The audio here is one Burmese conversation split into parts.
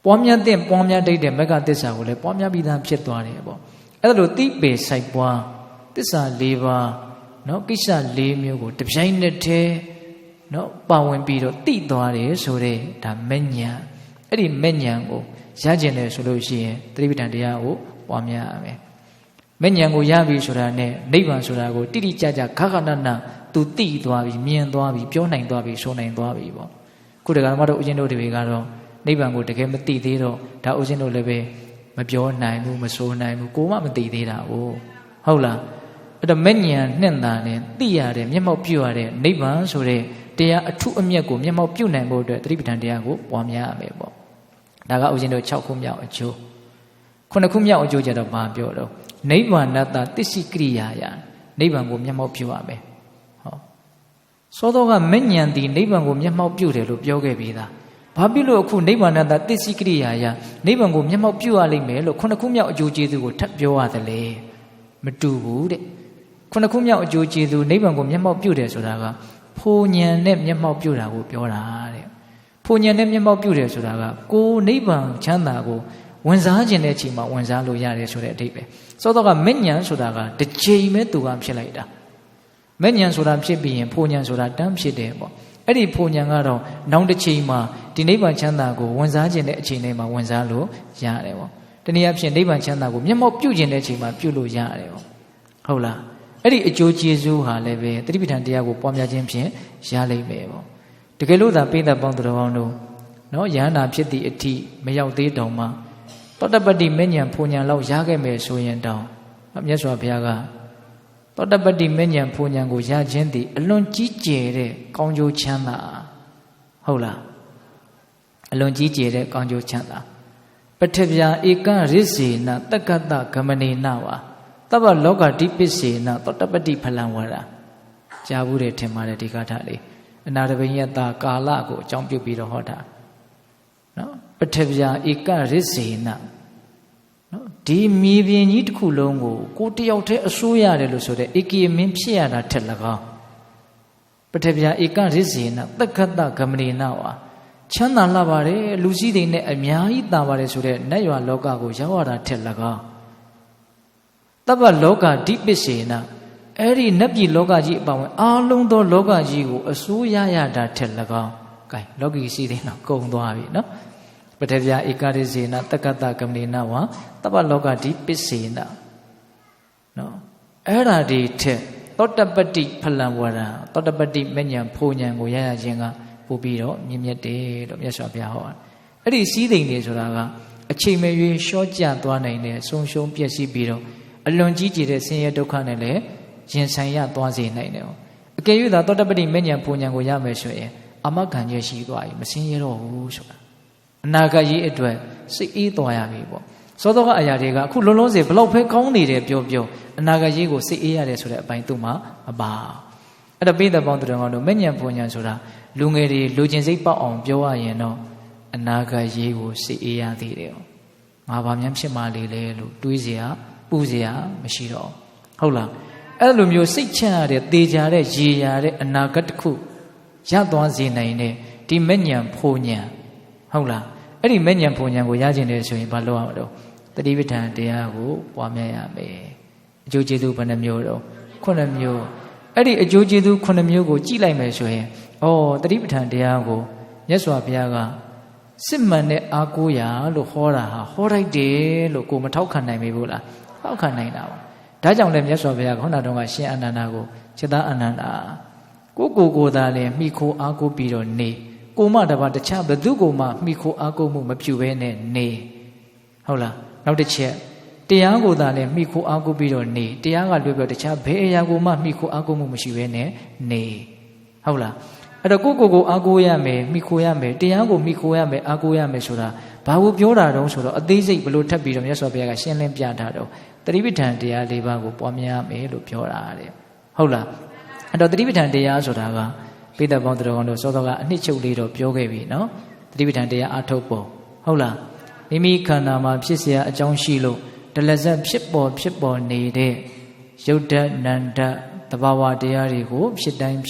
ပွားများတဲ့ပွားများတိတ်တဲ့မက္ကသစ္စာကိုလည်းပွားများပြီးသားဖြစ်သွားတယ်ပေါ့အဲ့ဒါလိုတိပေစိုက်ပွားသစ္စာ၄ပါးနော်ကိစ္စ၄မျိုးကိုတပြိုင်နက်တည်းနော်ပါဝင်ပြီးတော့တိသွားတယ်ဆိုတဲ့ဒါမဲ့ညာအဲ့ဒီမဲ့ညာကိုရကျင်တယ်ဆိုလို့ရှိရင်သတိပဋ္ဌာန်တရားကိုပွားများရမယ်မဲ့ညာကိုရပြီဆိုတာနဲ့နိဗ္ဗာန်ဆိုတာကိုတိတိကျကျခခဏဏသူတိသွားပြီမြင်သွားပြီပြောနိုင်သွားပြီဆိုနိုင်သွားပြီပေါ့ခုတက္ကမတို့ဦးဇင်းတို့တွေကတော့နိဗ္ဗာန်ကိုတကယ်မသိသေးတော့ဒါဦးဇင်းတို့လည်းပဲမပြောနိုင်ဘူးမဆိုနိုင်ဘူးကိုမှမသိသေးတာဟုတ်လားအဲ့တော့မဲ့ညာနှင့်တာနဲ့သိရတဲ့မျက်မှောက်ပြုရတဲ့နိဗ္ဗာန်ဆိုတဲ့တရားအထုအမြတ်ကိုမျက်မှောက်ပြုနိုင်ဖို့အတွက်သတိပဋ္ဌာန်တရားကိုပွားများရမယ်ပေါ့ဒါကဦးဇင်းတို့6ခုမြောက်အကျိုး9ခုမြောက်အကျိုးကြတော့ဘာပြောတော့နိဗ္ဗာန်တသစ္စိကရိယာယနိဗ္ဗာန်ကိုမျက်မှောက်ပြုရမယ်ဟောသောကမဲ့ညာတိနိဗ္ဗာန်ကိုမျက်မှောက်ပြုတယ်လို့ပြောခဲ့ပြီးသားဘာဖြစ်လို့အခုနိဗ္ဗာန်တသစ္စိကရိယာယနိဗ္ဗာန်ကိုမျက်မှောက်ပြုရလိမ့်မယ်လို့9ခုမြောက်အကျိုးကျေးဇူးကိုထပ်ပြောရတယ်လေမတူဘူးတဲ့9ခုမြောက်အကျိုးကျေးဇူးနိဗ္ဗာန်ကိုမျက်မှောက်ပြုတယ်ဆိုတာကဖိုလ်ဉဏ်နဲ့မျက်မှောက်ပြုတာကိုပြောတာတဲ့ဖိုလ်ဉဏ်နဲ့မျက်မှောက်ပြုတယ်ဆိုတာကကိုနိဗ္ဗာန်ချမ်းသာကိုဝင်စားခြင်းတဲ့အချိန်မှာဝင်စားလို့ရတယ်ဆိုတဲ့အဓိပ္ပာယ်စောတော့ကမဲ့ဉဏ်ဆိုတာကတစ်ချိန်ပဲသူကဖြစ်လိုက်တာမဲ့ဉဏ်ဆိုတာဖြစ်ပြီးရင်ဖိုလ်ဉဏ်ဆိုတာတန်းဖြစ်တယ်ပေါ့အဲ့ဒီဖိုလ်ဉဏ်ကတော့နောက်တစ်ချိန်မှာဒီနိဗ္ဗာန်ချမ်းသာကိုဝင်စားခြင်းတဲ့အချိန်တိုင်းမှာဝင်စားလို့ရတယ်ပေါ့တနည်းအားဖြင့်နိဗ္ဗာန်ချမ်းသာကိုမျက်မှောက်ပြုခြင်းတဲ့အချိန်မှာပြုလို့ရတယ်ပေါ့ဟုတ်လားအဲ့ဒီအကျိုးကျေးဇူးဟာလည်းပဲသတိပဋ္ဌာန်တရားကိုပွားများခြင်းဖြင့်ရလိမ့်မယ်ပေါ့တကယ်လို့သာပိဋကပေါင်းတော်အောင်တို့နော်ယန္တာဖြစ်သည့်အထိမရောက်သေးတောင်မှသောတပတ္တိမဉ္ဇဉ်ဖူဉ္ဇဉ်လောက်ရခဲ့မယ်ဆိုရင်တောင်မြတ်စွာဘုရားကသောတပတ္တိမဉ္ဇဉ်ဖူဉ္ဇဉ်ကိုရခြင်းသည်အလွန်ကြီးကျယ်တဲ့ကောင်းကျိုးချမ်းသာဟုတ်လားအလွန်ကြီးကျယ်တဲ့ကောင်းကျိုးချမ်းသာပထဗျာဧကရစ္စေနတက္ကတဂမနေနဝါသဗ္ဗလောကတိပစ္စေနသောတပတ္တိဖလံဝရကြားဘူးတယ်ထင်ပါတယ်ဒီကာထာလေးအနာတပိယတာကာလကိုအကြောင်းပြုပြီးတော့ဟောတာနော်ပထဗျာဧကရစ္စေနနော်ဒီမြေပြင်ကြီးတစ်ခုလုံးကိုတယောက်တည်းအစိုးရတယ်လို့ဆိုတဲ့ဧကိယမင်းဖြစ်ရတာထက်၎င်းပထဗျာဧကရစ္စေနတက္ကတဂမနေနဝါချမ်းသာလာပါတယ်လူစည်းတွေနဲ့အများကြီးတာပါတယ်ဆိုတဲ့နတ်ရွာလောကကိုရောက်ရတာထက်၎င်းသဗ္ဗလောကဓိပစ္စေနအဲ့ဒီနတ်ပြည်လောကကြီးအပေါင်းအားလုံးသောလောကကြီးကိုအစိုးရရတာထက်၎င်းကဲလောကီစည်းတွေတော့ကုန်သွားပြီနော်ပထဗျာဧကရစ္စေနတက္ကတဂမနေနဝါသဗ္ဗလောကဓိပစ္စေနနော်အဲ့ဒါဒီထက်သောတပတ္တိဖလံဝရသောတပတ္တိမဉ္ဇဉ်ဖူဉ္ဇဉ်ကိုရရခြင်းကပို့ပြီးတော့မြင့်မြတ်တယ်လို့မြတ်စွာဘုရားဟောတာအဲ့ဒီစည်းစိမ်တွေဆိုတာကအချိန်မရွေးရှော့ကျသွားနိုင်တယ်ဆုံးရှုံးပျက်စီးပြီးတော့အလွန်ကြီးကျယ်တဲ့ဆင်းရဲဒုက္ခနဲ့လည်းရင်ဆိုင်ရသွားစေနိုင်တယ်အကယ်၍သာသောတပတ္တိမဉ္ဇဉ်ဖူဉ္ဇဉ်ကိုရမယ်ဆိုရင်အမခံချက်ရှိသွားပြီမဆင်းရဲတော့ဘူးဆိုတာအနာဂတ်ရေးအတွက်စိတ်အေးသွားရပြီပေါ့စောသောကအရာတွေကအခုလုံးလုံးစေဘလောက်ပဲကောင်းနေတယ်ပြောအနာဂတ်ရေးကိုစိတ်အေးရတယ်ဆိုတဲ့အပိုင်းသူ့မှာမပါအဲ့တော့ပိဋကပေါင်းတော်တော်တို့မဉ္ဇဉ်ဖူဉ္ဇဉ်ဆိုတာလူငယ်တွေလူချင်းစိတ်ပေါက်အောင်ပြောရရင်တော့အနာဂတ်ရေးကိုစိတ်အေးရသေးတယ်ငါဘာမှဖြစ်မှလေလေလို့တွေးเสียပူเสียမရှိတော့ဟုတ်လားအဲ့လိုမျိုးစိတ်ချရတဲ့တေချာတဲ့ရေရာတဲ့အနာဂတ်တစ်ခုရသွားစေနိုင်တဲ့ဒီမဉ္ဇဉ်ဖူဉ္ဇဉ်ဟုတ်လားအဲ့ဒီမဉ္ဇဉ်ဖူဉ္ဇဉ်ကိုရခြင်းတယ်ဆိုရင်ဘာလုပ်ရမလို့တတိပဋ္ဌာန်တရားကိုပွားများရမယ်အကျိုးကျေးဇူးဘယ်နှမျိုးတော့9မျိုးအဲ့ဒီအကျိုးကျေးဇူး9မျိုးကိုကြည့်လိုက်မယ်ဆိုရင်တတိပဋ္ဌာန်တရားကိုမြတ်စွာဘုရားကစစ်မှန်တဲ့အာကိုရာလို့ဟောတာဟာဟောလိုက်တယ်လို့ကိုမထောက်ခံနိုင်ပြီဘူးလားထောက်ခံနိုင်တာပါဒါကြောင့်လည်းမြတ်စွာဘုရားကခုနတုန်းကရှင်အနန္ဒာကိုจิตအာနန္ဒာကိုသာလည်းမိခိုအာကိုပြီးတော့နေကိုမတပါတခြားဘယ်သူကိုမှမိခိုအာကိုမှုမပြုဘဲနဲ့နေဟုတ်လားနောက်တစ်ချက်တရားကိုသာလည်းမိခိုအာကိုပြီးတော့နေတရားကလွဲပြီးတခြားဘယ်အရာကိုမှမိခိုအာကိုမှုမရှိဘဲနဲ့နေဟုတ်လားအဲ့တော့ကိုအားကိုးရမယ်မိခိုရမယ်တရားကိုမိခိုရမယ်အားကိုးရမယ်ဆိုတာဘာကိုပြောတာတုံးဆိုတော့အသေးစိတ်ဘလို့ထပ်ပြီးတော့မြတ်စွာဘုရားကရှင်းလင်းပြတာတော့တတိပဋ္ဌာန်တရား၄ပါးကိုပွားများမယ်လို့ပြောတာတဲ့ဟုတ်လားအဲ့တော့တတိပဋ္ဌာန်တရားဆိုတာကပိဋကပေါင်းတော်ကောင်တို့စောစောကအနှစ်ချုပ်လေးတော့ပြောခဲ့ပြီနော်တတိပဋ္ဌာန်တရားအထုတ်ပုံဟုတ်လားမိမိခန္ဓာမှာဖြစ်เสียအကြောင်းရှိလို့တလဇက်ဖြစ်ပေါ်နေတဲ့ယုတ်တနန္တသဘာဝတရားတွေကိုဖြစ်တိုင်း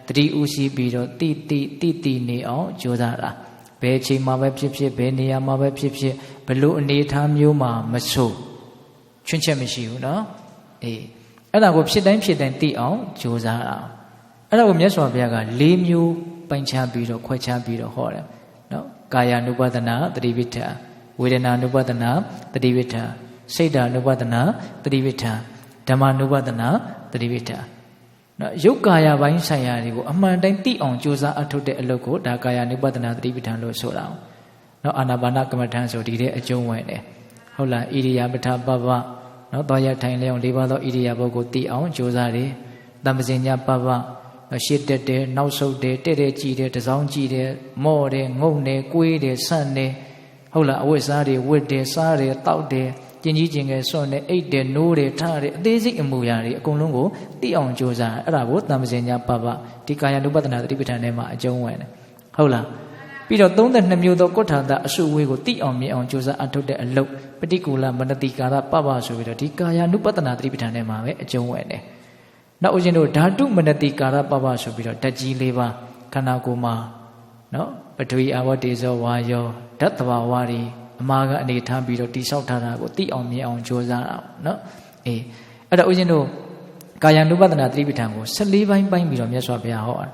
တတိဥရှိပြီးတော့တိနေအောင်ကြိုးစားတာ ဘယ်ချိန်မှာပဲဖြစ်ဖြစ်ဘယ်နေရာမှာပဲဖြစ်ဖြစ်ဘလို့အနေထားမျိုးမှာမဆိုချွင်းချက်မရှိဘူးနော်အေးအဲ့ဒါကိုဖြစ်တိုင်းသိအောင်ကြိုးစားအောင်အဲ့ဒါကိုမြတ်စွာဘုရားက၄မျိုးပိုင်းခြားပြီးတော့ခွဲခြားပြီးတော့ဟောတယ်နော်ကာယ ानु ပဒနာတတိပဋ္ဌာန်ဝေဒနာ ानु ပဒနာတတိပဋ္ဌာန်စိတ်ဓာ ानु ပဒနာတတိပဋ္ဌာန်ဓမ္မ ानु ပဒနာတတိပဋ္ဌာန်နော်ယုတ်ကာယပိုင်းဆိုင်ရာတွေကိုအမှန်တိုင်းသိအောင်ကြိုးစားအထုတ်တဲ့အလုပ်ကိုဒါကာယ ानु ပဒနာတတိပဋ္ဌာန်လို့ဆိုတာနော်အာနာပါနကမ္မဋ္ဌာန်းဆိုဒီတဲ့အကျုံးဝင်တယ်ဟုတ်လားဣရိယာပဋ္ဌပပနော်သွားရထိုင်လျောင်း၄ပါးသောဣရိယာပုကိုသိအောင်ကြိုးစားတယ်တမ္ပဇင်ညာပပရှေ့တက်တယ်နောက်ဆုတ်တယ်တဲ့ကြည်တယ်တစောင်းကြည်တယ်မော့တယ်ငုံတယ်ကွေးတယ်ဆန့်တယ်ဟုတ်လားအဝတ်စားတွေဝတ်တယ်စားတယ်တောက်တယ်ကျင်ကြီးကျင်ငယ်စွန့်တယ်အိတ်တယ်နိုးတယ်ထားတယ်အသေးစိတ်အမူအရာတွေအကုန်လုံးကိုသိအောင်ကြိုးစားအဲ့ဒါကိုတမ္ပဇင်ညာပပဒီကာယ ानु ပဒနာတတိပဋ္ဌာန်ထဲမှာအကျုံးဝင်တယ်ဟုတ်လားပြီးတော့32မျိုးသောကုဋ္ဌာတအစုဝေးကိုသိအောင်မြင်အောင်ကြိုးစားအထုတ်တဲ့အလုပ်ပฏิကူလမနတိကာရပပဆိုပြီးတော့ဒီကာယ ानु ပဒနာတတိပဋ္ဌာန်ထဲမှာပဲအကျုံးဝင်တယ်နောက်ဦးဇင်းတို့ဓာတုမနတိကာရပပဆိုပြီးတော့ဓာတ်ကြီး၄ပါးခန္ဓာကိုယ်မှာနော်ပထဝီအာဝတ္တေဇောဝါယောဓာတ်တဘာဝတွေအမှားကအနေထားပြီးတော့တိဆောက်ထားတာကိုသိအောင်မြင်အောင်ကြိုးစားတာနော်အေးအဲ့တော့ဦးဇင်းတို့ကာယ ानु ပဒနာတတိပဋ္ဌာန်ကို14ပိုင်းပိုင်းပြီးတော့မြတ်စွာဘုရားဟောတ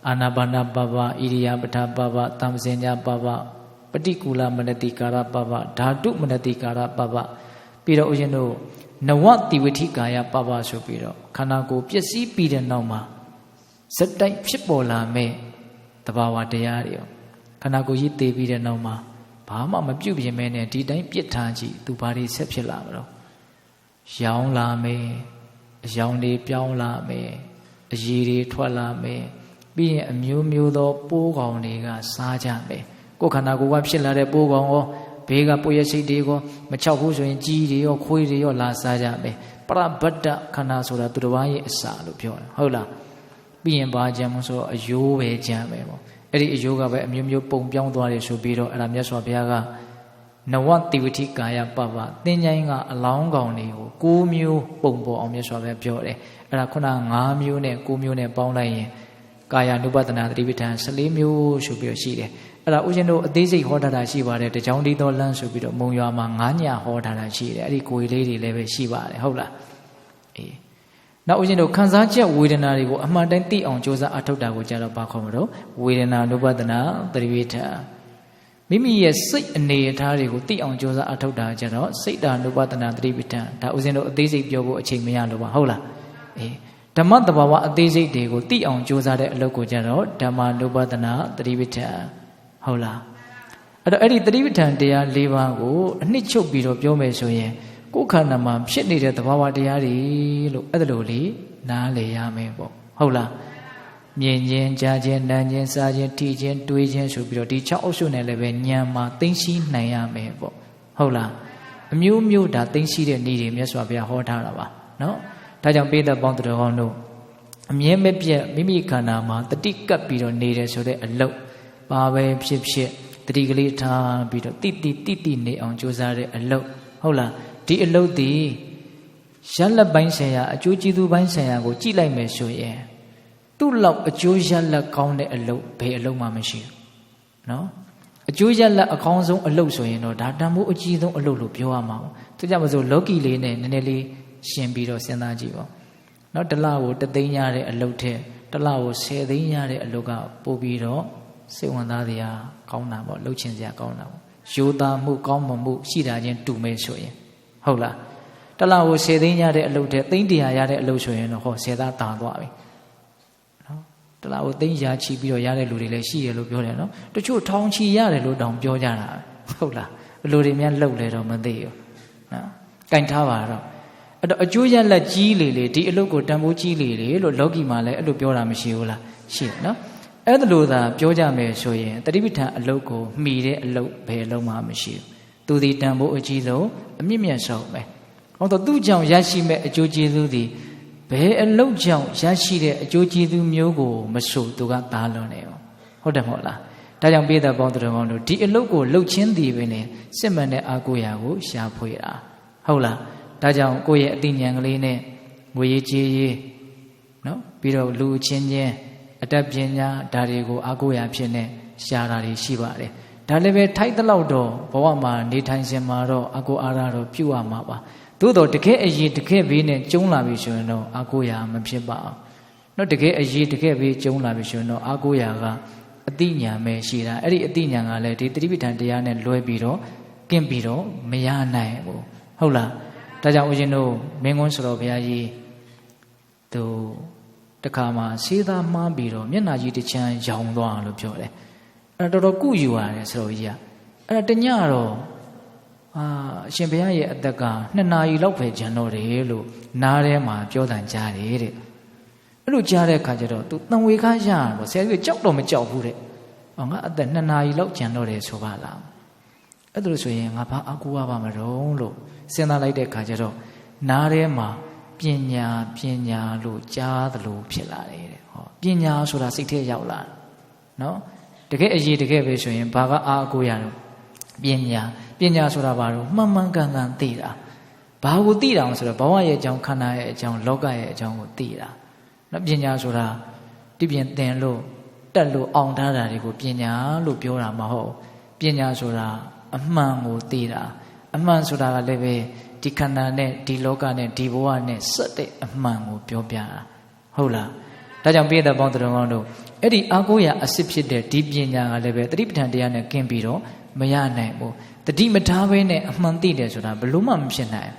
ာအာနာပါနပပဣရိယာပဋ္ဌပပတမ္ပဇင်ညာပပပฏิကူလမနတိကာရပပဓာတုမနတိကာရပပပြီးတော့ဦးဇင်းတို့နဝတိဝဋ္ဌိကာယပပဆိုပြီးတော့ခန္ဓာကိုယ်ပျက်စီးပြီးတဲ့နောက်မှာဇက်တိုက်ဖြစ်ပေါ်လာမဲ့တဘာဝတရားတွေခန္ဓာကိုယ်ကြီးတည်ပြီးတဲ့နောက်မှာဘာမှမပြုတ်ပြင်မဲနဲ့ဒီတိုင်းပြစ်ထားကြည့်သူဘာတွေဆက်ဖြစ်လာမလို့ရောင်းလာမယ်အယောင်တွေပြောင်းလာမယ်အရည်တွေထွက်လာမယ်ပြီးရင်အမျိုးမျိုးသောပိုးကောင်တွေကစားကြမယ်ကိုယ်ခန္ဓာကိုယ်ကဖြစ်လာတဲ့ပိုးကောင်ရောဘေးကပိုးရစိတ်တွေရောမချောက်ဘူးဆိုရင်ကြီးတွေရောခွေးတွေရောလာစားကြမယ်ပရဗတ္တခန္ဓာဆိုတာသူတစ်ပါးရဲ့အစာလို့ပြောတယ်ဟုတ်လားပြီးရင်ဘာကြံမဆိုအယိုးပဲကြံမယ်ပေါ့အဲ့ဒီအယိုးကပဲအမျိုးမျိုးပုံပြောင်းသွားတယ်ဆိုပြီးတော့အဲ့ဒါမြတ်စွာဘုရားကနဝတိဝဋ္ဌိကာယပပသင်္ချိုင်းကအလောင်းကောင်တွေကို9မျိုးပုံပေါ်အောင်မြတ်စွာဘုရားပြောတယ်အဲ့ဒါခုန5မျိုးနဲ့9မျိုးနဲ့ပေါင်းလိုက်ရင်ကာယ ानु ပဒနာတတိပဋ္ဌာန်14မျိုးဆိုပြီးတော့ရှိတယ်အဲ့ဒါဦးဇင်းတို့အသေးစိတ်ဟောထားတာရှိပါတယ်တကြောင်ဒီတော်လမ်းဆိုပြီးတော့မုံရွာမှာ9ညဟောထားတာရှိတယ်အဲ့ဒီကိုယ်လေးတွေလည်းပဲရှိပါတယ်ဟုတ်လားအေးနောက်ဦးဇင်းတို့ခံစားချက်ဝေဒနာတွေကိုအမှန်တိုင်းသိအောင်ကြိုးစားအထောက်တာကိုကြတော့ဘာခေါ်မလို့ဝေဒနာ ानु ပဒနာတတိပဋ္ဌာန်မိမိရဲ့စိတ်အနေအထားတွေကိုသိအောင်ကြိုးစားအထောက်တာကြတော့စိတ်ဓာ ानु ပဒနာတတိပဋ္ဌာန်ဒါဦးဇင်းတို့အသေးစိတ်ပြောဖို့အချိန်မရလို့ပါဟုတ်လားအေးဓမ္မတဘာဝအသေးစိတ်တွေကိုသိအောင်ကြိုးစားတဲ့အလုပ်ကိုကြတော့ဓမ္မ ानु ပဒနာတတိပဋ္ဌာန်ဟုတ်လားအဲ့တော့အဲ့ဒီတတိပဋ္ဌာန်တရား၄ပါးကိုအနှစ်ချုပ်ပြီးတော့ပြောမယ်ဆိုရင်ကိုယ်ခန္ဓာမှာဖြစ်နေတဲ့သဘာဝတရားတွေလို့အဲ့ဒါလိုလေးနားလည်ရမယ်ပေါ့ဟုတ်လားမြင်ခြင်းကြားခြင်းနားခြင်းစားခြင်းထိခြင်းတွေးခြင်းဆိုပြီးတော့ဒီ6အုပ်စုနဲ့လည်းပဲဉာဏ်မှာသိသိနိုင်ရမယ်ပေါ့ဟုတ်လားအမျိုးမျိုးဒါသိသိတဲ့နည်းတွေမြတ်စွာဘုရားဟောထားတာပါနော်ဒါကြောင့်ပိဋကပေါင်းသူတော်ကောင်းတို့အမြဲမပြတ်မိမိခန္ဓာမှာတတိကပ်ပြီးတော့နေတယ်ဆိုတဲ့အလုပ်ပါပဲဖြစ်ဖြစ်တတိကလေးထားပြီးတော့တိနေအောင်ကြိုးစားတဲ့အလုပ်ဟုတ်လားဒီအလုပ်ဒီရလက်ပိုင်းဆိုင်ရာအကျိုးကျေးဇူးပိုင်းဆိုင်ရာကိုကြည့်လိုက်မယ်ဆိုရင်သူ့လောက်အကျိုးရလက်ကောင်းတဲ့အလုပ်ဘယ်အလုပ်မှမရှိဘူးနော်အကျိုးရလက်အကောင်းဆုံးအလုပ်ဆိုရင်တော့ဒါတန်ဖိုးအကြီးဆုံးအလုပ်လို့ပြောရမှာပေါ့သူကြောင့်မဆိုလောကီလေးနဲ့နည်းနည်းလေးရှင်ပြီးတော့စဉ်းစားကြည့်ပါနော်တစ်လကို3သိန်းရတဲ့အလုပ်ထက်တစ်လကို10သိန်းရတဲ့အလုပ်ကပို့ပြီးတော့စိတ်ဝင်စားစရာကောင်းတာပေါ့လှုပ်ချင်စရာကောင်းတာပေါ့ရိုးသားမှုကောင်းမှုရှိတာချင်းတူမယ်ဆိုရင်ဟုတ်လားတစ်လကို10သိန်းရတဲ့အလုပ်ထက်သိန်း100ရတဲ့အလုပ်ဆိုရင်တော့ဟော10သားတာသွားပြီနော်တစ်လကိုသိန်းရာချီပြီးတော့ရတဲ့လူတွေလည်းရှိရလို့ပြောတယ်နော်တချို့ထောင်ချီရတယ်လို့တောင်ပြောကြတာဟုတ်လားဘယ်လိုတွေများလှုပ်လဲတော့မသိဘူးနော်ကင်ထားပါတော့အဲ့တော့အကျိုးရလက်ကြီးလေဒီအလုပ်ကိုတန်ဖိုးကြီးလေလို့လောကီမှာလည်းအဲ့လိုပြောတာမရှိဘူးလားရှိတယ်နော်အဲ့ဒါလို့သာပြောကြမယ်ဆိုရင်တတိပဋ္ဌာန်အလုပ်ကိုမှီတဲ့အလုပ်ဘယ်အလုပ်မှမရှိဘူးသူဒီတန်ဖိုးအကြီးဆုံးအမြင့်မြတ်ဆုံးပဲဟောတော့သူ့ကြောင့်ရရှိမဲ့အကျိုးကျေးဇူးဒီဘယ်အလုပ်ကြောင့်ရရှိတဲ့အကျိုးကျေးဇူးမျိုးကိုမဆိုသူကသားလွန်နေအောင်ဟုတ်တယ်မဟုတ်လားဒါကြောင့်ပိဋကပေါင်းသူတော်ကောင်းတို့ဒီအလုပ်ကိုလှုပ်ချင်းသည်ပဲနဲ့စစ်မှန်တဲ့အာကိုရာကိုရှာဖွေတာဟုတ်လားဒါကြောင့်ကိုယ့်ရဲ့အသိဉာဏ်ကလေးနဲ့ငွေရေးကြေးရေးနော်ပြီးတော့လူချင်းချင်းအတတ်ပညာဒါတွေကိုအာကိုရာဖြစ်နေရှာတာတွေရှိပါတယ် ဒါလည်းပဲထိုက်တဲ့လောက်တော့ဘဝမှာနေထိုင်ရှင်မှာတော့အကိုအားရတော့ပြုရမှာပါသို့တော့တကယ်အရေးတကယ်ဘေးနဲ့ကျုံလာပြီဆိုရင်တော့အကိုရာမဖြစ်ပါဘူးနော်တကယ်အရေးတကယ်ဘေးကျုံလာပြီဆိုရင်တော့အကိုရာကအတိညာပဲရှိတာအဲ့ဒီအတိညာကလည်းဒီသတိပဋ္ဌာန်တရားနဲ့လွဲပြီးတော့ကင်းပြီးတော့မရနိုင်ဘူးဟုတ်လားဒါကြောင့်ဦးဇင်းတို့မင်းကွန်းဆိုတော်ဘုရားကြီးသူတခါမှဆေးသားမှားပြီးတော့မျက်နှာကြီးတစ်ချမ်းရောင်သွားလို့ပြောတယ်အဲ့တော်တော်ကုယူရတယ်ဆိုတော်ကြီးကအဲ့တညတော့အရှင်ဘုရားရဲ့အသက်က2 နာရီလောက်ပဲကျန်တော့တယ်လို့နားထဲမှာပြောတန်ကြားတယ်တဲ့အဲ့လိုကြားတဲ့အခါကျတော့သူတန်ဝေခါရတာပေါ့ဆရာကြီးကြောက်တော့မကြောက်ဘူးတဲ့ငါအသက်2 နာရီလောက်ကျန်တော့တယ်ဆိုပါလားအဲ့ဒါလို့ဆိုရင်ငါဘာအကူရပါမလို့လို့စဉ်းစားလိုက်တဲ့အခါကျတော့နားထဲမှာပညာလို့ကြားသလိုဖြစ်လာတယ်တဲ့ဟောပညာဆိုတာစိတ်ထဲရောက်လာနော်တကယ်အရေးတကယ်ပဲဆိုရင်ဘာကအားအကူရတော့ပညာဆိုတာဘာလို့မှန်မှန်ကန်ကန်သိတာဘာကိုသိတာဆိုတော့ဘဝရဲ့အကြောင်းခန္ဓာရဲ့အကြောင်းလောကရဲ့အကြောင်းကိုသိတာနော်ပညာဆိုတာဒီပြင်သင်လို့တက်လို့အောင်ထားတာတွေကိုပညာလို့ပြောတာမဟုတ်ပညာဆိုတာအမှန်ကိုသိတာအမှန်ဆိုတာကလည်းပဲဒီခန္ဓာနဲ့ဒီလောကနဲ့ဒီဘဝနဲ့စက်တဲ့အမှန်ကိုပြောပြတာဟုတ်လားဒါကြောင့်ပြည့်တဲ့ပေါင်းတော်ကောင်းတို့အဲ့ဒီအာကိုရအစစ်ဖြစ်တဲ့ဒီပညာကလည်းပဲသတိပဋ္ဌာန်တရားနဲ့ကင်းပြီးတော့မရနိုင်ဘူးတတိမထားဘဲနဲ့အမှန်သိတယ်ဆိုတာဘယ်လို့မှမဖြစ်နိုင်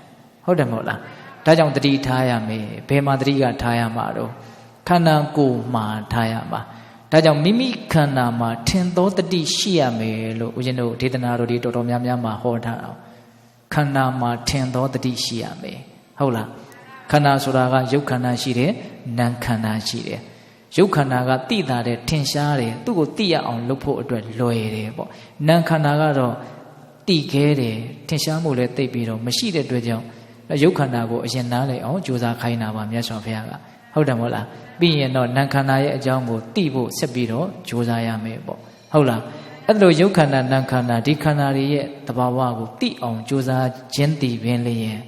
ဟုတ်တယ်မဟုတ်လားဒါကြောင့်တတိထားရမယ်ဘယ်မှာတတိကထားရမှာတော့ခန္ဓာကိုယ်မှာထားရမှာဒါကြောင့်မိမိခန္ဓာမှာထင်သောတတိရှိရမယ်လို့ဦးဇင်းတို့ဒေသနာတော်ဒီတော်တော်များများမှာဟောထားတာခန္ဓာမှာထင်သောတတိရှိရမယ်ဟုတ်လားခန္ဓာဆိုတာကရုပ်ခန္ဓာရှိတယ်နာမ်ခန္ဓာရှိတယ်ရုပ်ခန္ဓာကသိတာတဲ့ထင်ရှားတယ်သူ့ကိုသိရအောင်လုပ်ဖို့အတွက်လွယ်တယ်ပေါ့နာမ်ခန္ဓာကတော့သိခဲတယ်ထင်ရှားမှုလည်းသိပြီးတော့မရှိတဲ့အတွက်ကြောင့်ရုပ်ခန္ဓာကိုအရင်နားလည်အောင်ကြိုးစားခိုင်းတာပါမြတ်စွာဘုရားကဟုတ်တယ်မဟုတ်လားပြီးရင်တော့နာမ်ခန္ဓာရဲ့အကြောင်းကိုသိဖို့ဆက်ပြီးတော့ကြိုးစားရမယ်ပေါ့ဟုတ်လားအဲ့လိုရုပ်ခန္ဓာနာမ်ခန္ဓာဒီခန္ဓာတွေရဲ့သဘာဝကိုသိအောင်ကြိုးစားခြင်းတည်ပင်လျင်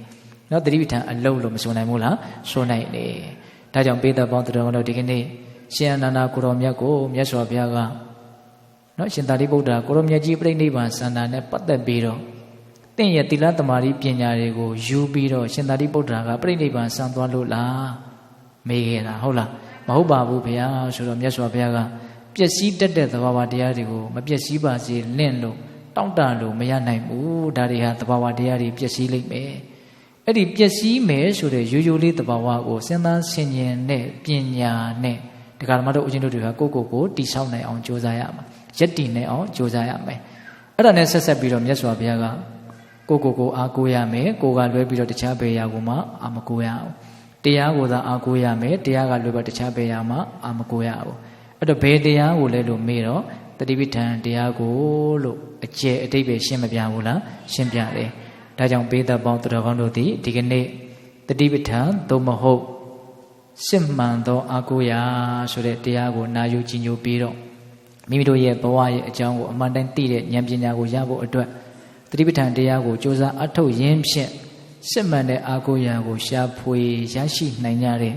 နော်သတိပဋ္ဌာန်အလုံးလို့မဆိုနိုင်ဘူးလားဆိုနိုင်တယ်ဒါကြောင့်ပေသက်ပေါင်းတော်တို့ဒီကနေ့ရှင်အနန္ဒကိုရောမြတ်ကိုမြတ်စွာဘုရားကနော်ရှင်သာရိပုတ္တရာကိုရောမြတ်ကြီးပြိဋိဘံစန္ဒာနဲ့ပတ်သက်ပြီးတော့တင့်ရဲ့သီလသမารိပညာတွေကိုယူပြီးတော့ရှင်သာရိပုတ္တရာကပြိဋိဘံစံသွားလို့လားမေးခဲ့တာဟုတ်လားမဟုတ်ပါဘူးဘုရားဆိုတော့မြတ်စွာဘုရားကပျက်စီးတတ်တဲ့သဘာဝတရားတွေကိုမပျက်စီးပါစေလင့်လို့တောင့်တလို့မရနိုင်ဘူးဒါတွေဟာသဘာဝတရားတွေပျက်စီးလိမ့်မယ်အဲ့ဒီပျက်စီးမယ်ဆိုတဲ့ရိုးရိုးလေးသဘာဝကိုစဉ်းစားဆင်ခြင်တဲ့ပညာနဲ့ဒီကရမတို့ဦးဇင်းတို့တွေကကိုတိဆောက်နိုင်အောင်ကြိုးစားရမှာယက်တည်နိုင်အောင်ကြိုးစားရမယ်အဲ့ဒါနဲ့ဆက်ပြီးတော့မြတ်စွာဘုရားကကိုအားကိုးရမယ်ကိုကလွဲပြီးတော့တခြားဘယ်ရာကိုမှအာမကိုးရအောင်တရားကိုသာအားကိုးရမယ်တရားကလွဲပြီးတခြားဘယ်ရာမှအာမကိုးရအောင်အဲ့တော့ဘယ်တရားကိုလဲလို့မေးတော့တတိပဋ္ဌာန်တရားကိုလို့အကျယ်အတိတ်ပဲရှင်းမပြဘူးလားရှင်းပြတယ်ဒါကြောင့်ပေသက်ပေါင်းတော်ကောင်းတို့သည်ဒီကနေ့တတိပဋ္ဌာန်သို့မဟုတ်စစ်မှန်သောအာကိုရာဆိုတဲ့တရားကိုနာယူကြည်ညိုပြီးတော့မိမိတို့ရဲ့ဘဝရဲ့အကြောင်းကိုအမှန်တိုင်းသိတဲ့ဉာဏ်ပညာကိုရဖို့အတွက်တတိပဋ္ဌာန်တရားကိုကြိုးစားအထောက်ရင်းဖြင့်စစ်မှန်တဲ့အာကိုရာကိုရှာဖွေရရှိနိုင်ကြတဲ့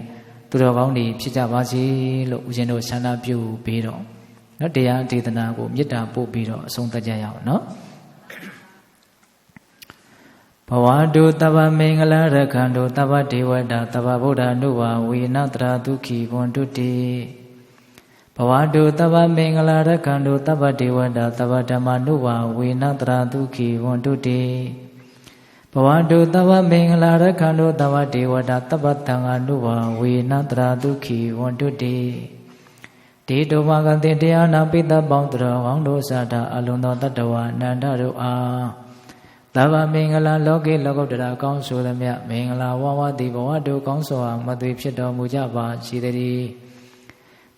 သူတော်ကောင်းတွေဖြစ်ကြပါစေလို့ဦးဇင်းတို့ဆန္ဒပြုပြီးတော့နော်တရားဒေသနာကိုမေတ္တာပို့ပြီးတော့အဆုံးသတ်ကြရအောင်နော်ဘဝတုတဗ္ဗမင်္ဂလာရခန္တုတဗ္ဗဒေဝတာတဗ္ဗဗုဒ္ဓနုဝဝေနတရာဒုက္ခိဘွန်တုတိဘဝတုတဗ္ဗမင်္ဂလာရခန္တုတဗ္ဗဒေဝတာတဗ္ဗဓမ္မနုဝဝေနတရာဒုက္ခိဘွန်တုတိဘဝတုတဗ္ဗမင်္ဂလာရခန္တုတဗ္ဗဒေဝတာတဗ္ဗသံဃာနုဝဝေနတရာဒုက္ခိဘွန်တုတိဒေတုမကတိတရားနာပိတ္တပေါင်းတော်ကောင်းတို့စတာအလုံးသောတတ္တဝအနန္တတို့အားသဗ္ဗမင်္ဂလာလောကေလောကုတ္တရာကောင်းဆိုသမျှမင်္ဂလာဝဝတိဘဝတို့ကောင်းစွာမသွေဖြစ်တော်မူကြပါစေတည်း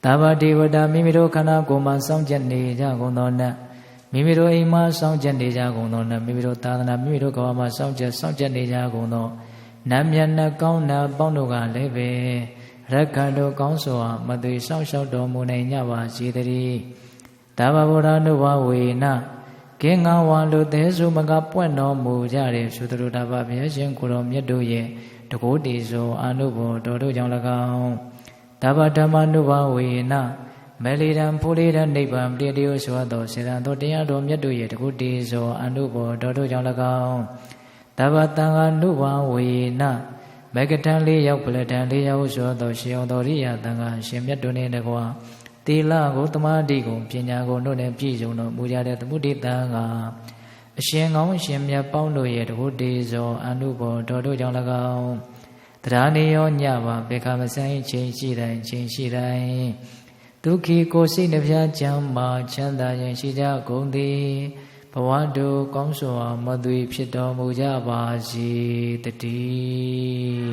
သဗ္ဗဒေဝတာမိမိတို့ခန္ဓာကိုယ်မှာစောင့်ကြနေကြကုန်သောနတ်မိမိတို့အိမ်မှာစောင့်ကြနေကြကုန်သောနတ်မိမိတို့သာသနာမိမိတို့ကဘာမှာစောင့်ကြနေကြကုန်သောနတ်မြတ်နတ်ကောင်းနတ်ပေါင်းတို့ကလည်းပဲရက္ခတို့ကောင်းစွာမသွေစောင့်ရှောက်တော်မူနိုင်ကြပါစေတည်းသဗ္ဗဗုဒ္ဓနုဘဝေနကင်းငါဝါလူသေးစုမကပွင့်တော်မူကြတဲ့သုတ္တရဘဘုရားရှင်ကိုတော်မြတ်တို့ရဲ့တကုတေဇောအာနုဘောတော်တို့ကြောင့်၎င်းသဗ္ဗဓမ္မနုဘဝေန မေလီရန်ဖိုလီရန်နိဗ္ဗာန်တည်တည်စွာသောစေတံသောတရားတော်မြတ်တို့ရဲ့တကုတည်သောအနုဘောတော်တို့ကြောင့်၎င်းတဗ္ဗတံဃာနုဘဝေနမေကတံ၄ရောက်ပလတံ၄ရောက်စွာသောရှင်အောင်တော်ရိယတံဃာရှင်မြတ်တို့နှင့်တကွာသီလကိုသမာဓိကိုပညာကိုတို့နှင့်ပြည့်စုံတော်မူကြတဲ့သမုဒိတံဃာအရှင်ကောင်းအရှင်မြတ်ပေါင်းတို့ရဲ့တကုတည်သောအနုဘောတော်တို့ကြောင့်၎င်းတရားနေရောညပါဘေခမဆိုင်ချိန်ရှိတိုင်းချိန်ရှိတိုင်းဒုက္ခိကိုစိတ်နှပြချမ်းမာချမ်းသာခြင်းရှိကြကုန်သည်ဘဝတို့ကောင်းစွာမသွေဖြစ်တော်မူကြပါစေတည်း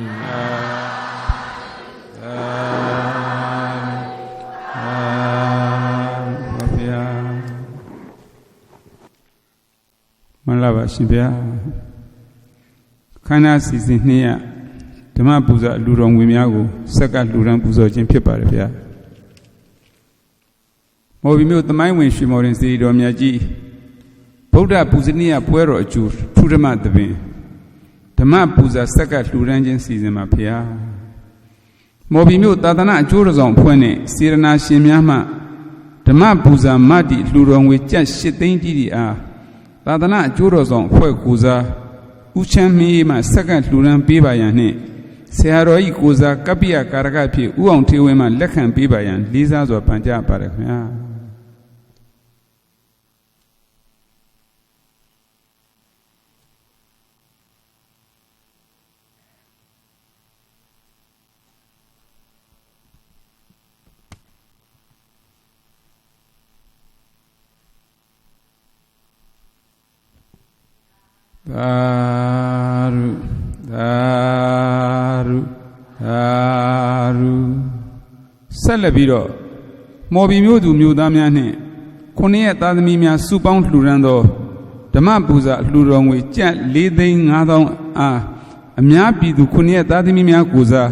မင်္ဂလာပါရှင်ဗျာခန္ဓာစီစဉ်2ရဓမ္မပူဇော်လူတော်ငွေများကိုဆက်ကလှူဒန်းပူဇော်ခြင်းဖြစ်ပါတယ်ဗျာမော်ဘီမြို့သမိုင်းဝင်ရွှေမော်ရင်စီတော်မြတ်ကြီးဗုဒ္ဓပူဇနီယပွဲတော်အကျိုးထူဓမ္မသဘင်ဓမ္မပူဇာဆက်ကလှူဒန်းခြင်းစီစဉ်ပါဗျာမော်ဘီမြို့သာသနာအကျိုးတော်ဆောင်ဖွဲ့နဲ့စေရနာရှင်များမှဓမ္မပူဇာမတ္တိလှူတော်ငွေကျပ်8သိန်းတိတိအားသာသနာအကျိုးတော်ဆောင်အဖွဲ့ကိုစားဦးချမ်းမင်းမှဆက်ကလှူဒန်းပေးပါရန်နှင့်ဆရာတော်ဤကိုစားကပ္ပိယကာရကဖြစ်ဦးအောင်ထေဝင်းမှလက်ခံပေးပါရန်လေးစားစွာပန်ကြားပါရခင်ဗျာသာရုသာရုသာရုဆက်လက်ပြီးတော့မော်ဘီမြို့သူမြို့သားများနှင့်9ရက်သားသမီးများစုပေါင်းလှူဒန်းသောဓမ္မပူဇာလှူတော်ငွေကျပ်4,500,000အားအများပြည်သူ9ရက်သားသမီးများကိုစား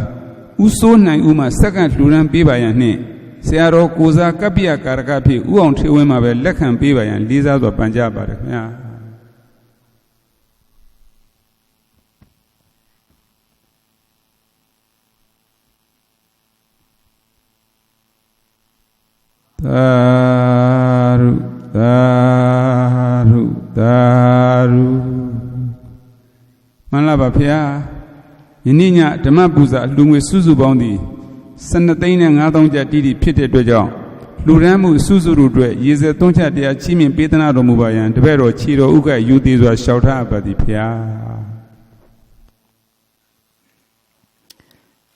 ဦးစိုးနိုင်ဦးမှစက္ကန့်လှူဒန်းပေးပါရန်နှင့်ဆရာတော်ကိုစားကပ္ပိယကာရကဖြစ်ဦးအောင်ထေဝင်းမှာပဲလက်ခံပေးပါရန်လေးစားစွာပန်ကြားပါတယ်ခင်ဗျာသာရုသာရုသာရုမှန်လားပါဗျာယနေ့ညဓမ္မပူဇာအလှူငွေစုစုပေါင်းသည်12,500,000ကျပ်တိတိဖြစ်တဲ့အတွက်ကြောင့်လှူဒန်းမှုစုစုတို့အတွက်ရေစက်သွန်းချတရားချီးမြှင့်ပေးသနာတော်မူပါရန်တပည့်တော်ခြေတော်ဥက္ကယူသေးစွာလျှောက်ထားပါသည်ဗျာ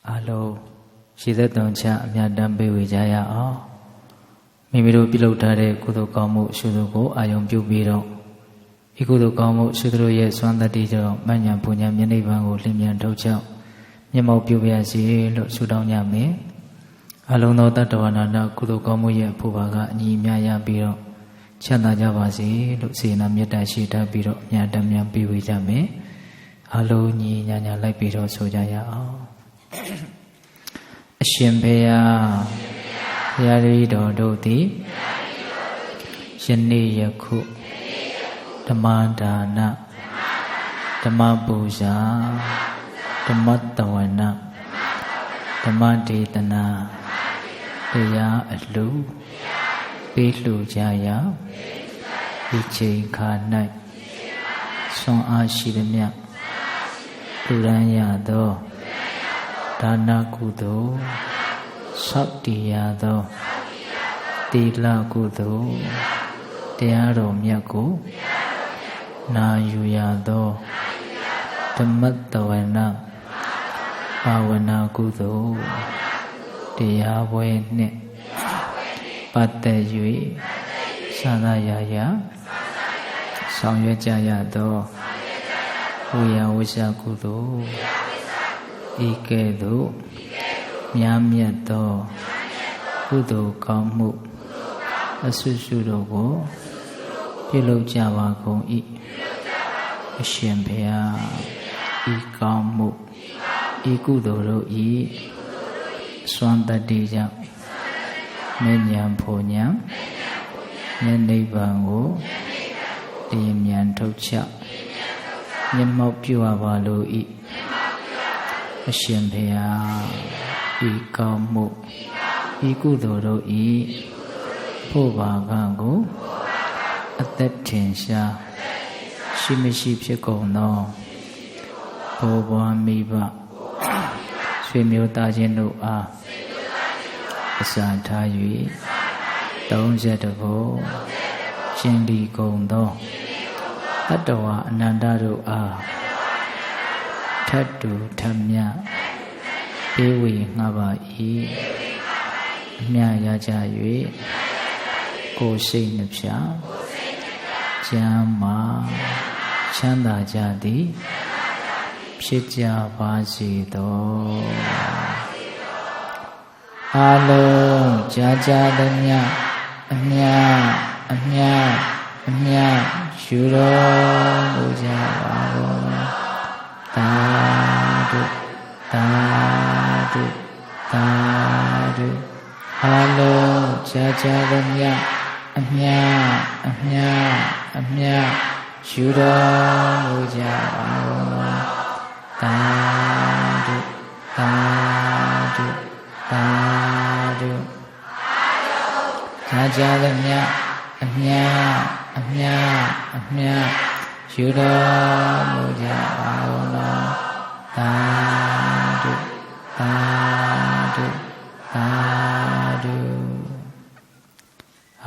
အားလုံးရေစက်သွန်းချအမြတ်တမ်းပေးဝေကြရအောင်မိမိတို့ပြုလုပ်ထားတဲ့ကုသိုလ်ကောင်းမှုအရှုတို့ကိုအာယုံပြုပြီးတော့ဤကုသိုလ်ကောင်းမှုအရှုတို့ရဲ့စွမ်းတတ္တိကြောင့်မဉ္ဇဉ်ပူညာမျက်နှိပ်ပံကိုလင်းမြန်ထုတ်ချောက်မျက်မှောက်ပြုပါရစေလို့ဆုတောင်းကြမယ်အလုံးသောတတ္တဝနာနာကုသိုလ်ကောင်းမှုရဲ့အဖို့ပါကအညီအမျှရပြီးတော့ချမ်းသာကြပါစေလို့စေနာမေတ္တာရှိထားပြီးတော့အမြတ်တမ်းများပေးဝေကြမယ်အလုံးညီညာညာလိုက်ပြီးတော့ဆိုကြရအောင်အရှင်ဘုရားဘုရားတပည့်တော်တို့သည်ယနေ့ယခုဓမ္မဒါနဓမ္မပူဇာဓမ္မတဝနာဓမ္မဒေသနာတရားအလှူပေးလှူကြရာဒီချိန်ခါ၌ဆွမ်းအားရှိသည်မြတ်လူရန်ရသောဒါနကုသိုလ်ဆောက်တည်ရသောသီလကုသိုလ်တရားတော်မြတ်ကိုနာယူရသောဓမ္မတဝနာဘာဝနာကုသိုလ်တရားပွဲနှင့်ပတ်သက်၍သာသရာယဆောင်ရွက်ကြရသောဝိယဝိဇ္ဇကုသိုလ်ဤကဲ့သို့များမြတ်သောကုသိုလ်ကောင်းမှုအဆုစုတို့ကိုပြုလုပ်ကြပါကုန်၏အရှင်ဘုရားဤကောင်းမှုဤကုသိုလ်တို့ဤစွမ်းတတ္တိကြောင့်မြဉ္ဇဉ်ဖို့ညာဉာဏ်နိဗ္ဗာန်ကိုတည်မြန်ထုတ်ချမျက်မှောက်ပြုအပ်ပါလို၏အရှင်ဘုရားဤကောင်းမှု ဤကုသိုလ်တို့ဤဖို့ပါကကိုအသက်ထင်ရှားရှိမရှိဖြစ်ကုန်သောဘောဘွားမိဘဆွေမျိုးသားချင်းတို့အားအစာထား၍30ဘုံရှင်လီကုန်သောတတ္တဝအနန္တတို့အားထတ်တူထမြပေးဝေငှပါ၏အမြရကြ၍ကိုယ်စိတ်နှဖျားကျမ်းမာချမ်းသာကြသည်ဖြစ်ကြပါစေသောအာလုံးကြာကြာသမျှအမြအမြအမြယူတော်မူကြပါကုန်သာဓုသာဓုသာဓုအာလုံးကြာကြာသမျှအမြအမြအမြယူတော်မူကြပါကုန်သာဓုသာဓုသာဓုကြာကြာသမျှအမြအမြအမြယူတော်မူကြပါကုန်သာဓုသာဓုသာဓု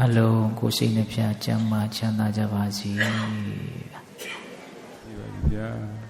အလုံးကိုယ်စိတ်နှဖျားကျမ်းမာချမ်းသာကြပါစေပါဗျာ